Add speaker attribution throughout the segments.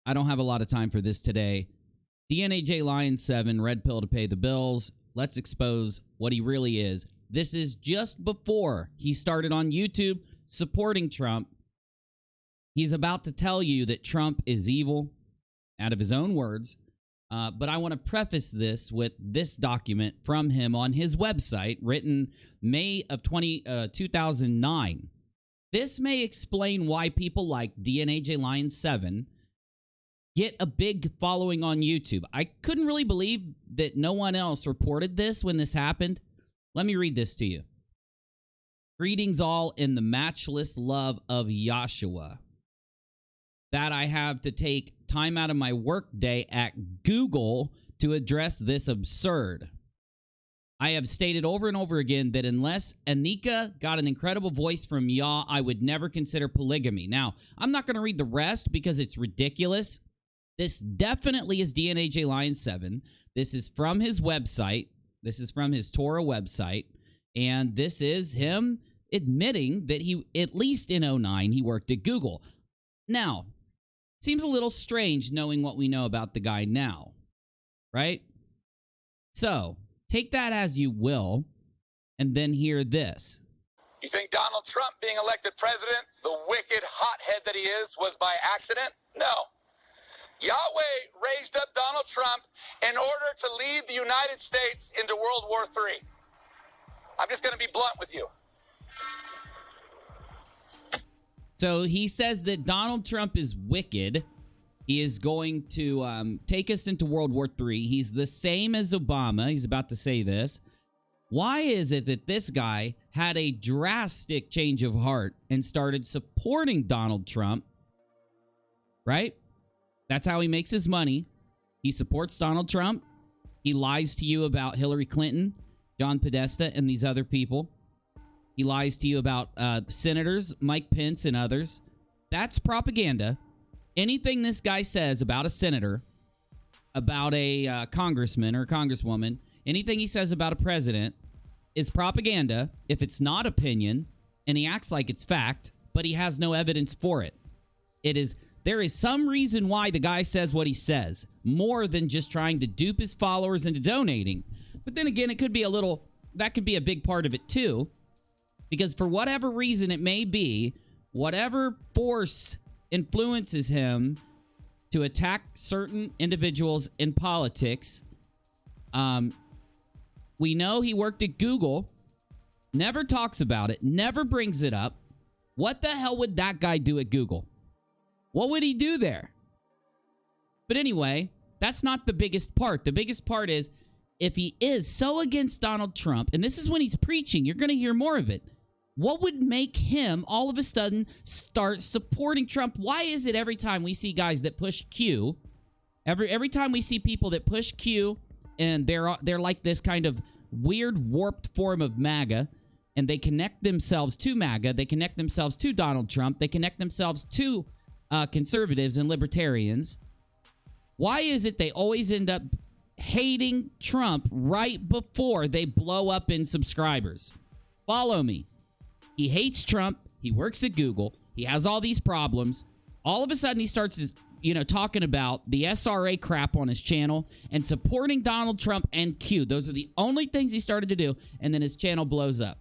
Speaker 1: I don't have a lot of time for this today. DNAJLION7, red pill to pay the bills. Let's expose what he really is. This is just before he started on YouTube supporting Trump. He's about to tell you that Trump is evil, out of his own words. But I want to preface this with this document from him on his website, written May of 2009. This may explain why people like DNAJLION7 get a big following on YouTube. I couldn't really believe that no one else reported this when this happened. Let me read this to you. Greetings all in the matchless love of Yahshua. That I have to take time out of my work day at Google to address this absurd. I have stated over and over again that unless Anika got an incredible voice from Yah, I would never consider polygamy. Now, I'm not going to read the rest because it's ridiculous. This definitely is DNAJLION7. This is from his website. This is from his Torah website. And this is him admitting that he, at least in 2009, he worked at Google. Now, seems a little strange knowing what we know about the guy now, right? So, take that as you will, and then hear this.
Speaker 2: You think Donald Trump being elected president, the wicked hothead that he is, was by accident? No. Yahweh raised up Donald Trump in order to lead the United States into World War III. I'm just going to be blunt with you.
Speaker 1: So he says that Donald Trump is wicked. He is going to take us into World War III. He's the same as Obama. He's about to say this. Why is it that this guy had a drastic change of heart and started supporting Donald Trump? Right? That's how he makes his money. He supports Donald Trump. He lies to you about Hillary Clinton, John Podesta, and these other people. He lies to you about senators, Mike Pence, and others. That's propaganda. Anything this guy says about a senator, about a congressman or congresswoman, anything he says about a president is propaganda if it's not opinion, and he acts like it's fact, but he has no evidence for it. There is some reason why the guy says what he says, more than just trying to dupe his followers into donating. But then again, it could be that could be a big part of it too. Because for whatever reason it may be, whatever force influences him to attack certain individuals in politics, we know he worked at Google, never talks about it, never brings it up. What the hell would that guy do at Google? What would he do there? But anyway, that's not the biggest part. The biggest part is, if he is so against Donald Trump, and this is when he's preaching, you're going to hear more of it. What would make him all of a sudden start supporting Trump? Why is it every time we see guys that push Q, every time we see people that push Q, and they're like this kind of weird warped form of MAGA, and they connect themselves to MAGA, they connect themselves to Donald Trump, they connect themselves to conservatives and libertarians. Why is it they always end up hating Trump right before they blow up in subscribers? Follow me. He hates Trump. He works at Google. He has all these problems. All of a sudden, he starts, talking about the SRA crap on his channel and supporting Donald Trump and Q. Those are the only things he started to do, and then his channel blows up.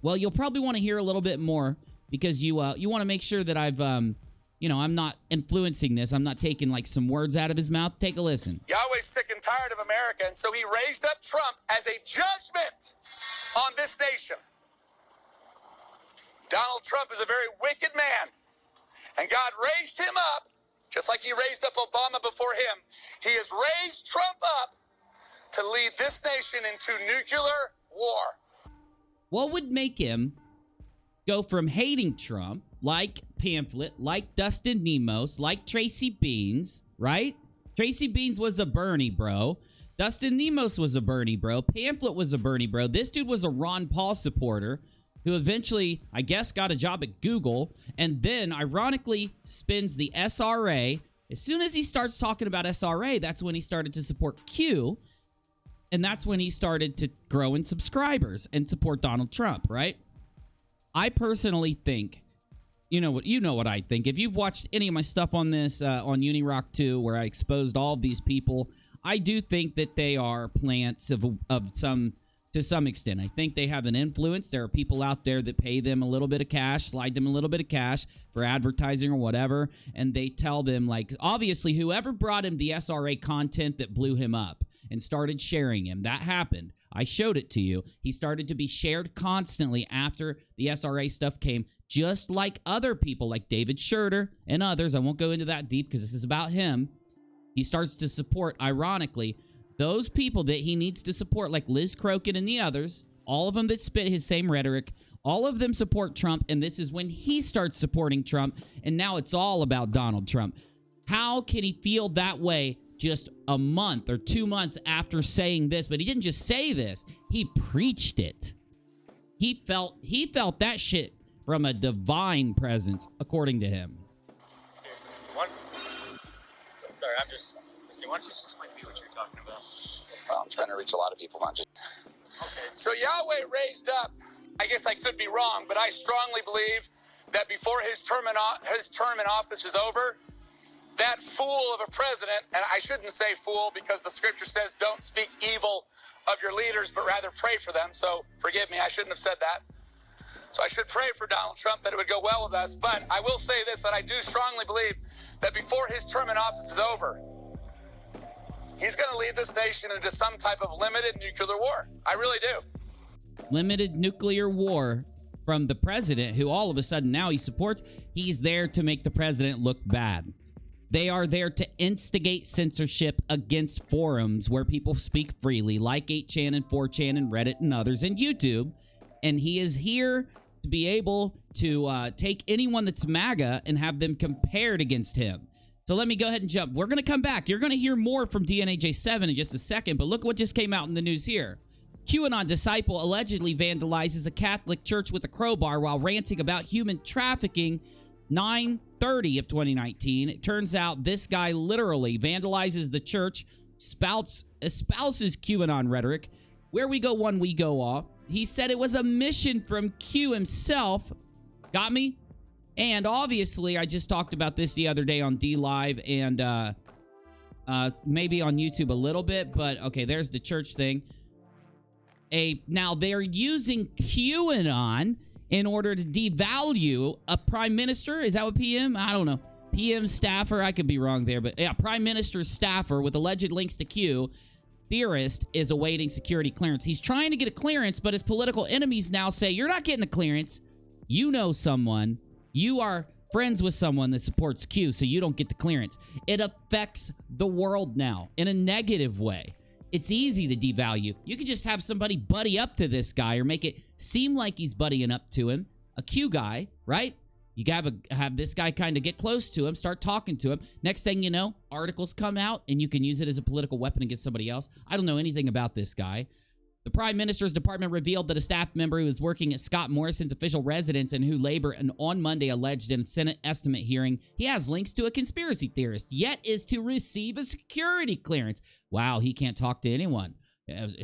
Speaker 1: Well, you'll probably want to hear a little bit more because you want to make sure that I'm not influencing this. I'm not taking like some words out of his mouth. Take a listen.
Speaker 2: Yahweh's sick and tired of America, and so he raised up Trump as a judgment on this nation. Donald Trump is a very wicked man, and God raised him up, just like he raised up Obama before him. He has raised Trump up to lead this nation into nuclear war.
Speaker 1: What would make him go from hating Trump, like Pamphlet, like Dustin Nemos, like Tracy Beans, right? Tracy Beans was a Bernie bro. Dustin Nemos was a Bernie bro. Pamphlet was a Bernie bro. This dude was a Ron Paul supporter who eventually, I guess, got a job at Google, and then, ironically, spins the SRA. As soon as he starts talking about SRA, that's when he started to support Q, and that's when he started to grow in subscribers and support Donald Trump, right? I personally think you know what I think. If you've watched any of my stuff on this on Unirock 2, where I exposed all of these people, I do think that they are plants to some extent. I think they have an influence. There are people out there that pay them a little bit of cash, slide them a little bit of cash for advertising or whatever, and they tell them, like, obviously, whoever brought him the SRA content that blew him up and started sharing him, that happened. I showed it to you. He started to be shared constantly after the SRA stuff came, just like other people like David Schurter and others. I won't go into that deep because this is about him. He starts to support, ironically, those people that he needs to support, like Liz Crokin and the others, all of them that spit his same rhetoric, all of them support Trump, and this is when he starts supporting Trump, and now it's all about Donald Trump. How can he feel that way just a month or 2 months after saying this? But he didn't just say this, he preached it. He felt that shit from a divine presence, according to him.
Speaker 3: Sorry, I'm just listening. Why don't you just explain to me what you're talking about?
Speaker 2: Well, I'm trying to reach a lot of people, not just...
Speaker 3: Okay.
Speaker 2: So Yahweh raised up, I guess I could be wrong, but I strongly believe that before his term in office is over, that fool of a president, and I shouldn't say fool because the scripture says don't speak evil of your leaders, but rather pray for them. So forgive me, I shouldn't have said that. So I should pray for Donald Trump that it would go well with us. But I will say this, that I do strongly believe that before his term in office is over, he's going to lead this nation into some type of limited nuclear war. I really do.
Speaker 1: Limited nuclear war from the president, who all of a sudden now he supports. He's there to make the president look bad. They are there to instigate censorship against forums where people speak freely, like 8chan and 4chan and Reddit and others, and YouTube. And he is here to be able to take anyone that's MAGA and have them compared against him. So let me go ahead and jump. We're going to come back. You're going to hear more from DNAJ7 in just a second, but look what just came out in the news here. QAnon disciple allegedly vandalizes a Catholic church with a crowbar while ranting about human trafficking. 9/30 of 2019. It turns out this guy literally vandalizes the church, espouses QAnon rhetoric. Where we go one, we go all. He said it was a mission from Q himself. Got me? And obviously, I just talked about this the other day on D Live and maybe on YouTube a little bit, but okay, there's the church thing. Now, they're using QAnon in order to devalue a prime minister. Is that what PM? I don't know. PM staffer? I could be wrong there, but yeah, prime minister's staffer with alleged links to Q. Theorist is awaiting security clearance. He's trying to get a clearance, but his political enemies now say, you're not getting a clearance. You know someone. You are friends with someone that supports Q, so you don't get the clearance. It affects the world now in a negative way. It's easy to devalue. You can just have somebody buddy up to this guy or make it seem like he's buddying up to him. A Q guy, right? You gotta have this guy kind of get close to him, start talking to him. Next thing you know, articles come out and you can use it as a political weapon against somebody else. I don't know anything about this guy. The Prime Minister's department revealed that a staff member who was working at Scott Morrison's official residence and who labored on Monday alleged in a Senate estimate hearing he has links to a conspiracy theorist, yet is to receive a security clearance. Wow, he can't talk to anyone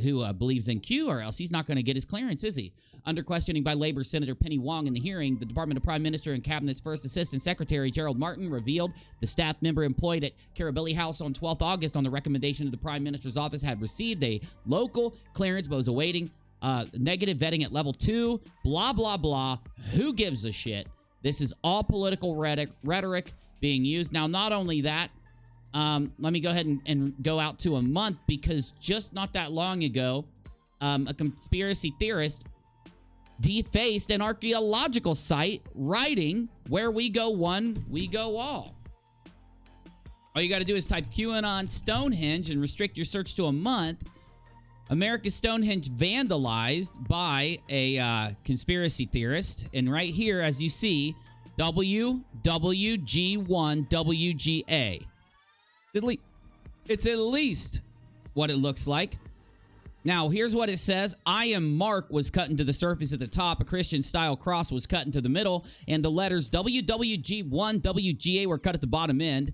Speaker 1: who believes in Q, or else he's not going to get his clearance, is he? Under questioning by Labor Senator Penny Wong in the hearing, the Department of Prime Minister and Cabinet's first Assistant Secretary, Gerald Martin, revealed the staff member employed at Carabelli House on 12th August on the recommendation of the Prime Minister's office had received a local clearance but was awaiting negative vetting at level 2. Blah, blah, blah. Who gives a shit? This is all political rhetoric being used. Now, not only that, let me go ahead and go out to a month, because just not that long ago, a conspiracy theorist defaced an archaeological site, writing, where we go one, we go all. All you got to do is type QAnon Stonehenge and restrict your search to a month. America's Stonehenge vandalized by a conspiracy theorist. And right here, as you see, WWG1WGA. It's at least what it looks like. Now, here's what it says. I am Mark was cut into the surface at the top. A Christian-style cross was cut into the middle. And the letters WWG1WGA were cut at the bottom end.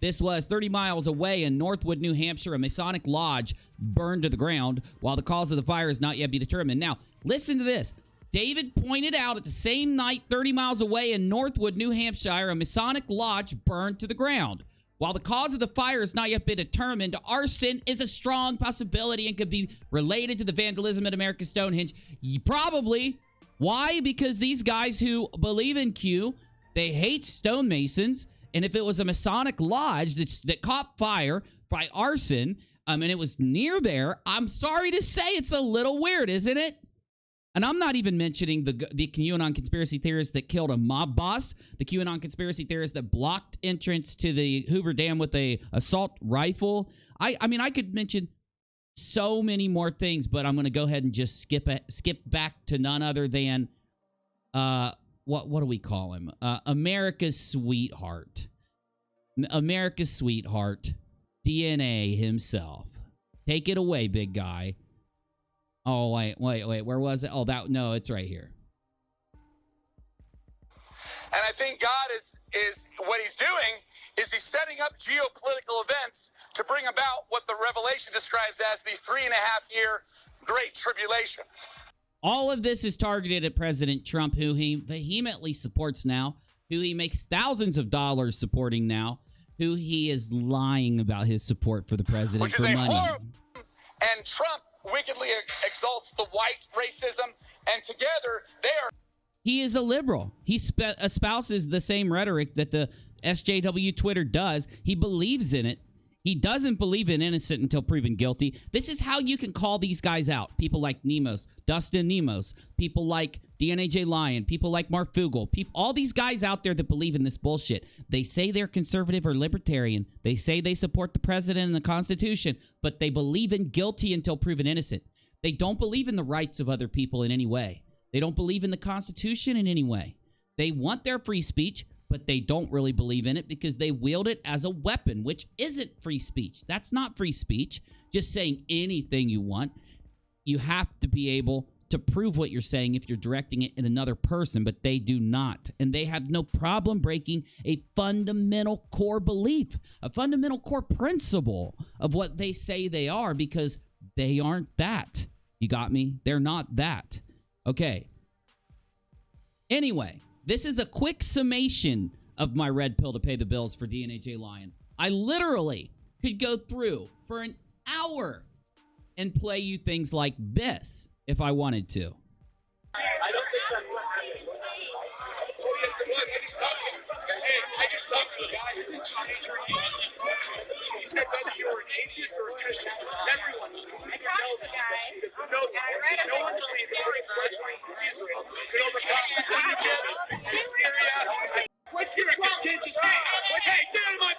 Speaker 1: This was 30 miles away in Northwood, New Hampshire. A Masonic lodge burned to the ground, while the cause of the fire is not yet be determined. Now, listen to this. David pointed out at the same night 30 miles away in Northwood, New Hampshire, a Masonic lodge burned to the ground. While the cause of the fire has not yet been determined, arson is a strong possibility and could be related to the vandalism at America's Stonehenge. Probably. Why? Because these guys who believe in Q, they hate stonemasons, and if it was a Masonic lodge that caught fire by arson, and it was near there, I'm sorry to say it's a little weird, isn't it? And I'm not even mentioning the QAnon conspiracy theorists that killed a mob boss, the QAnon conspiracy theorists that blocked entrance to the Hoover Dam with a assault rifle. I mean, I could mention so many more things, but I'm going to go ahead and just skip back to none other than what do we call him? America's sweetheart. America's sweetheart, DNA himself. Take it away, big guy. Oh, wait. Where was it? Oh, no, it's right here.
Speaker 2: And I think God is what he's doing is he's setting up geopolitical events to bring about what the Revelation describes as the 3.5-year Great Tribulation.
Speaker 1: All of this is targeted at President Trump, who he vehemently supports now, who he makes thousands of dollars supporting now, who he is lying about his support for the president
Speaker 2: Which
Speaker 1: for
Speaker 2: is a
Speaker 1: money.
Speaker 2: horror. And Trump wickedly exalts the white racism, and together they are.
Speaker 1: He is a liberal. He espouses the same rhetoric that the SJW Twitter does. He believes in it. He doesn't believe in innocent until proven guilty. This is how you can call these guys out. People like Nemos, Dustin Nemos, people like DNAJLION, people like Mark Fugel, all these guys out there that believe in this bullshit. They say they're conservative or libertarian. They say they support the president and the Constitution, but they believe in guilty until proven innocent. They don't believe in the rights of other people in any way. They don't believe in the Constitution in any way. They want their free speech, but they don't really believe in it because they wield it as a weapon, which isn't free speech. That's not free speech. Just saying anything you want. You have to be able to prove what you're saying if you're directing it at another person, but they do not. And they have no problem breaking a fundamental core belief, a fundamental core principle of what they say they are, because they aren't that. You got me? They're not that. Okay. Anyway, this is a quick summation of my red pill to pay the bills for DNAJLION. I literally could go through for an hour and play you things like this if I wanted to.
Speaker 2: I don't think that's what happened. Oh, yes, it was. I just talked to a guy who was he said whether you were an atheist or a Christian, everyone was going to tell them this because no one believed that the threat of Israel could overcome Egypt and Syria. What's your contentious name? Hey, get out of my...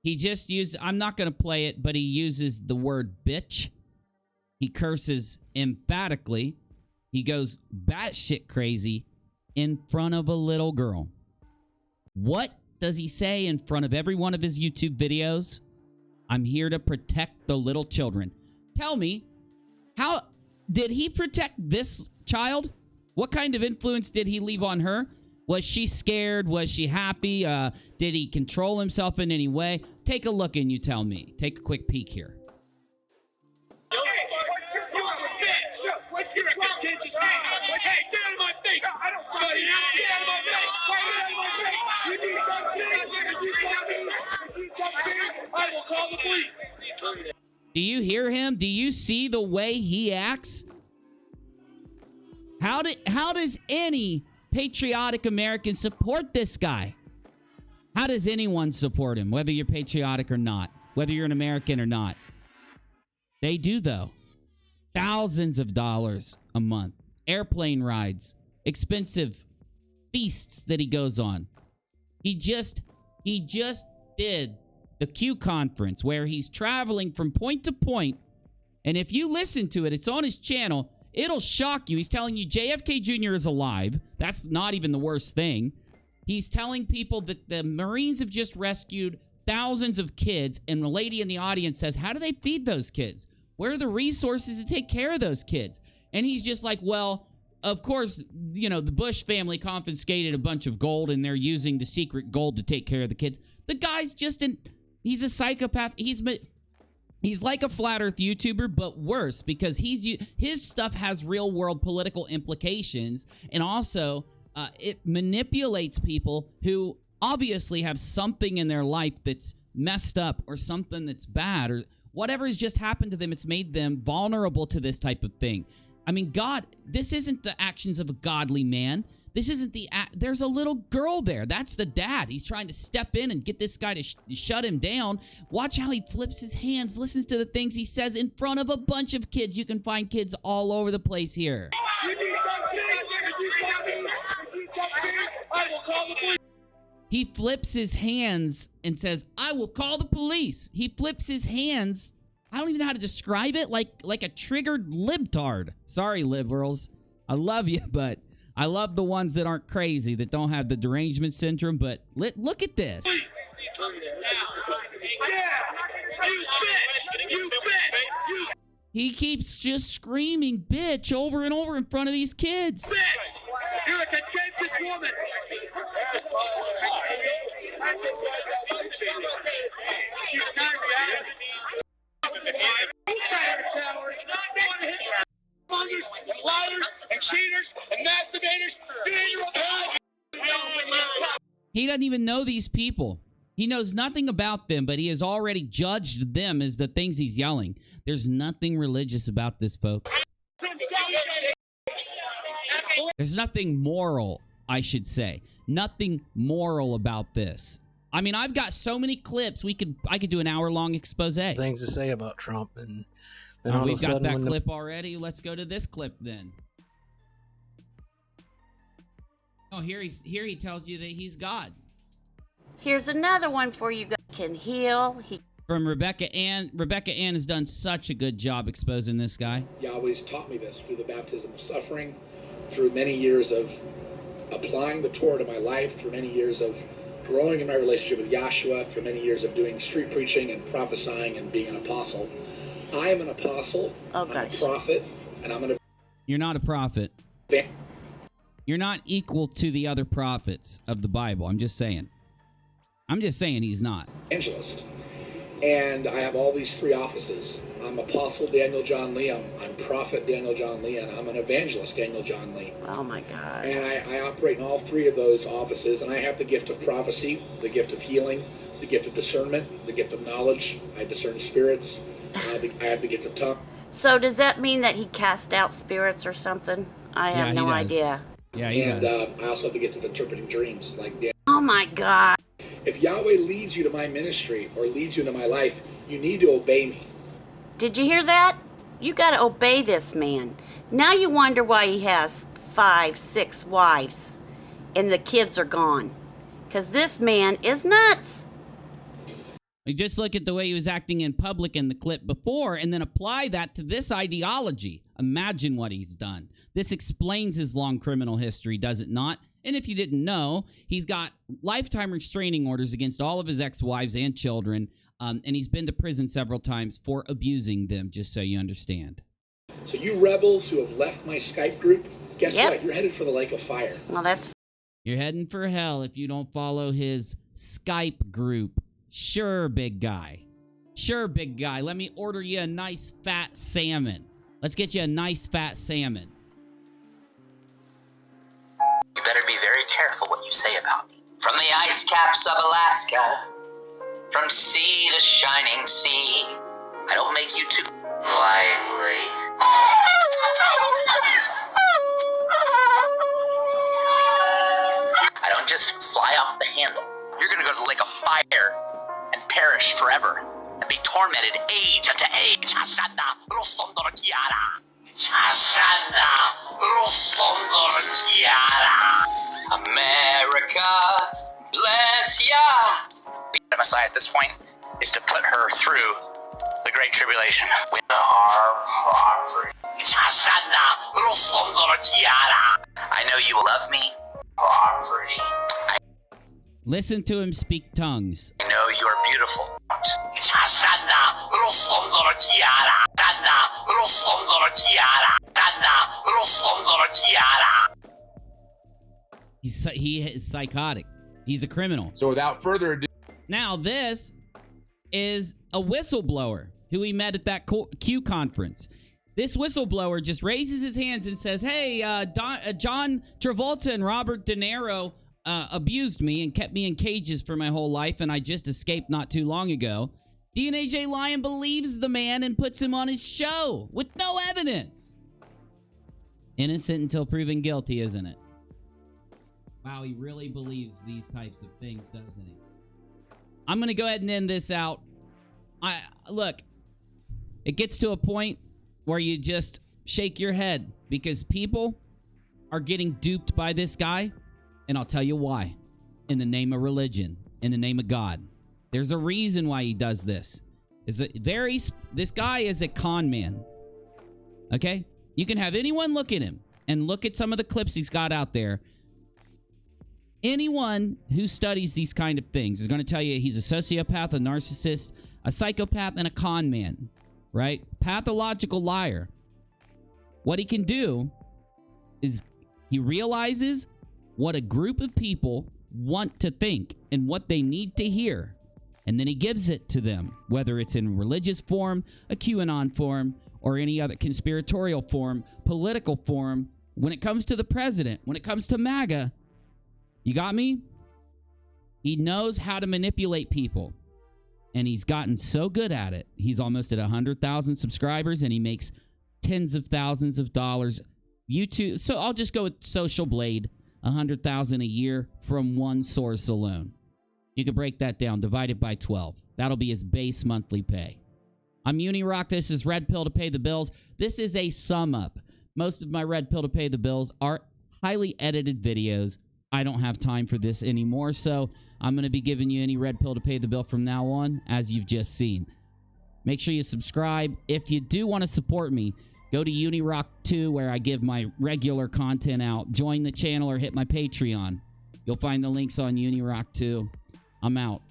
Speaker 1: He just used, I'm not going to play it, but he uses the word bitch. He curses emphatically. He goes batshit crazy in front of a little girl. What does he say in front of every one of his YouTube videos? I'm here to protect the little children. Tell me, how did he protect this child? What kind of influence did he leave on her? Was she scared? Was she happy? Did he control himself in any way? Take a look and you tell me. Take a quick peek here.
Speaker 2: What's your contentious name? Hey, get out of my face! I don't want you. Get out of my face! Get out of my face! You need something? I will call the police.
Speaker 1: Do you hear him? Do you see the way he acts? How does any patriotic American support this guy? How does anyone support him, whether you're patriotic or not, whether you're an American or not? They do, though. Thousands of dollars a month, airplane rides, expensive feasts that he goes on. He just did the Q conference where he's traveling from point to point. And if you listen to it, it's on his channel. It'll shock you. He's telling you JFK Jr. is alive. That's not even the worst thing. He's telling people that the Marines have just rescued thousands of kids. And the lady in the audience says, how do they feed those kids? Where are the resources to take care of those kids? And he's just like, well, of course, you know, the Bush family confiscated a bunch of gold and they're using the secret gold to take care of the kids. The guy's just he's a psychopath. He's like a flat earth YouTuber, but worse, because his stuff has real world political implications, and also it manipulates people who obviously have something in their life that's messed up or something that's bad or whatever has just happened to them. It's made them vulnerable to this type of thing. I mean, this isn't the actions of a godly man. This isn't there's a little girl there. That's the dad. He's trying to step in and get this guy to shut him down. Watch how he flips his hands, listens to the things he says in front of a bunch of kids. You can find kids all over the place here. He flips his hands and says, I will call the police. He flips his hands. I don't even know how to describe it. Like a triggered libtard. Sorry, liberals. I love you, but I love the ones that aren't crazy, that don't have the derangement syndrome. But look at this.
Speaker 2: Yeah, you bitch.
Speaker 1: He keeps just screaming bitch over and over in front of these kids.
Speaker 2: Bitch! You're a contentious woman! Liars and cheaters and masturbators, get in your house!
Speaker 1: He doesn't even know these people. He knows nothing about them, but he has already judged them as the things he's yelling. There's nothing religious about this, folks. There's nothing moral, I should say. Nothing moral about this. I mean, I've got so many clips. I could do an hour-long expose.
Speaker 4: Things to say about Trump, and then
Speaker 1: Oh, we've got that clip already. Let's go to this clip then. Oh, here he tells you that he's God.
Speaker 5: Here's another one for you. God can heal.
Speaker 1: From Rebecca Ann. Rebecca Ann has done such a good job exposing this guy.
Speaker 6: Yahweh's taught me this through the baptism of suffering, through many years of applying the Torah to my life, through many years of growing in my relationship with Yahshua, through many years of doing street preaching and prophesying and being an apostle. I am an apostle, I'm a prophet, and I'm going to...
Speaker 1: You're not a prophet. You're not equal to the other prophets of the Bible. I'm just saying he's not.
Speaker 6: Evangelist. And I have all these three offices. I'm Apostle Daniel John Lee, I'm Prophet Daniel John Lee, and I'm an Evangelist Daniel John Lee.
Speaker 5: Oh my God.
Speaker 6: And I operate in all three of those offices, and I have the gift of prophecy, the gift of healing, the gift of discernment, the gift of knowledge. I discern spirits. I have the gift of tongue.
Speaker 5: So does that mean that he cast out spirits or something? I have no idea.
Speaker 1: Yeah, he does.
Speaker 6: I also have the gift of interpreting dreams, like Dan.
Speaker 5: Oh my God.
Speaker 6: If Yahweh leads you to my ministry or leads you into my life, you need to obey me.
Speaker 5: Did you hear that? You got to obey this man. Now you wonder why he has 5, 6 wives and the kids are gone. Because this man is nuts.
Speaker 1: Just look at the way he was acting in public in the clip before and then apply that to this ideology. Imagine what he's done. This explains his long criminal history, does it not? And if you didn't know, he's got lifetime restraining orders against all of his ex-wives and children, and he's been to prison several times for abusing them, just so you understand.
Speaker 6: So you rebels who have left my Skype group, guess what? You're headed for the lake of fire.
Speaker 5: Well, that's...
Speaker 1: You're heading for hell if you don't follow his Skype group. Sure, big guy. Sure, big guy. Let me order you a nice fat salmon. Let's get you a nice fat salmon.
Speaker 7: You better be very careful what you say about me. From the ice caps of Alaska, from sea to shining sea, I don't make you too lively. I don't just fly off the handle. You're gonna go to the lake of fire and perish forever and be tormented age unto age. America, bless ya. The Messiah at this point is to put her through the Great Tribulation. With our property. I know you love me. Property.
Speaker 1: Listen to him speak tongues.
Speaker 7: I know you are beautiful.
Speaker 1: He is psychotic. He's a criminal.
Speaker 8: So without further ado...
Speaker 1: Now this is a whistleblower. who he met at that Q conference. This whistleblower just raises his hands and says, hey, John Travolta and Robert De Niro abused me and kept me in cages for my whole life, and I just escaped not too long ago. DNAJLion believes the man and puts him on his show with no evidence. Innocent until proven guilty, isn't it? Wow, he really believes these types of things, doesn't he? I'm going to go ahead and end this out. Look, it gets to a point where you just shake your head because people are getting duped by this guy, and I'll tell you why. In the name of religion, in the name of God. There's a reason why he does this. This guy is a con man. Okay? You can have anyone look at him and look at some of the clips he's got out there. Anyone who studies these kind of things is going to tell you he's a sociopath, a narcissist, a psychopath, and a con man. Right? Pathological liar. What he can do is he realizes what a group of people want to think and what they need to hear. And then he gives it to them, whether it's in religious form, a QAnon form, or any other conspiratorial form, political form. When it comes to the president, when it comes to MAGA, you got me? He knows how to manipulate people. And he's gotten so good at it. He's almost at 100,000 subscribers, and he makes tens of thousands of dollars. YouTube. So I'll just go with Social Blade, 100,000 a year from one source alone. You can break that down, divide it by 12. That'll be his base monthly pay. I'm Unirock. This is Red Pill to Pay the Bills. This is a sum up. Most of my Red Pill to Pay the Bills are highly edited videos. I don't have time for this anymore, so I'm going to be giving you any Red Pill to Pay the Bill from now on, as you've just seen. Make sure you subscribe. If you do want to support me, go to Unirock 2, where I give my regular content out. Join the channel or hit my Patreon. You'll find the links on Unirock 2. I'm out.